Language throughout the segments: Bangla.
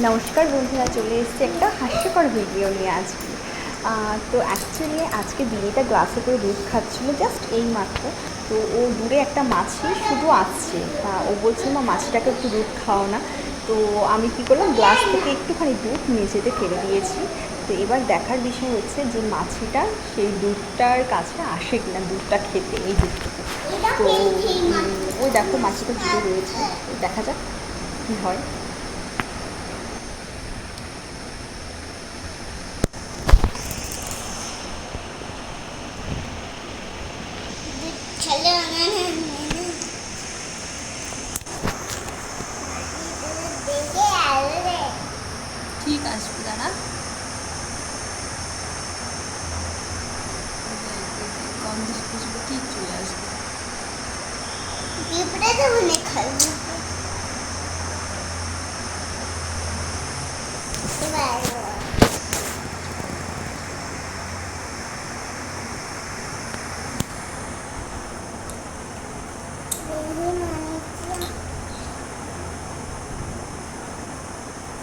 নমস্কার বন্ধুরা, চলে এসেছি একটা হাস্যকর ভিডিও নিয়ে আজকে। তো অ্যাকচুয়ালি আজকে দিদিটা গ্লাসে করে দুধ খাচ্ছিলো জাস্ট এই মাত্র। তো ও দূরে একটা মাছি শুধু আসছে, ও বলছে মা মাছিটাকে একটু দুধ খাও না। তো আমি কী করলাম, গ্লাস থেকে একটুখানি দুধ মেঝেতে ফেলে দিয়েছি। তো এবার দেখার বিষয় হচ্ছে যে মাছিটা সেই দুধটার কাছে আসে কিনা, দুধটা খেতে, এই দুধ থেকে। তো ওই দেখো মাছিটা দূরে রয়েছে, দেখা যাক কী হয়। ঠিক আসবে, দাঁড়া। গন্ধ শুকে ঠিক চলে আসবে। পিঁপড়ে তো অনেক খাবে।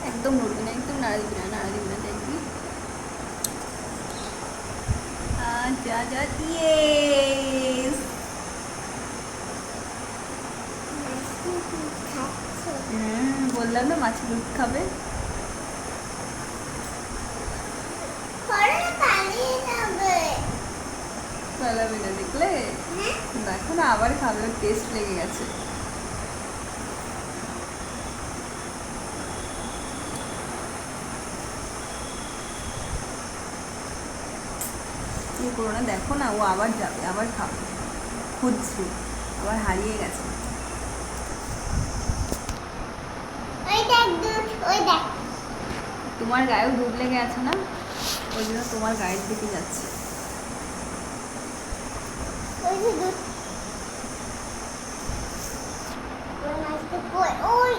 একদম নড়বি না, একদম নাড়া দিবি না, নাড়া দিবি না, দেখবি। যা যা দিয়ে বললাম না মাছি দুধ খাবে। পালাবে না, দেখলে? দেখো না, আবার খাবে, টেস্ট লেগে গেছে। করো না, দেখো না, ও আবার যাবে, আবার খাবে, খুঁজছে, আবার হারিয়ে গেছে। তোমার গায়েও দুধ লেগে আছে না, ওই জন্য তোমার গায়ের দিকে যাচ্ছে। ওই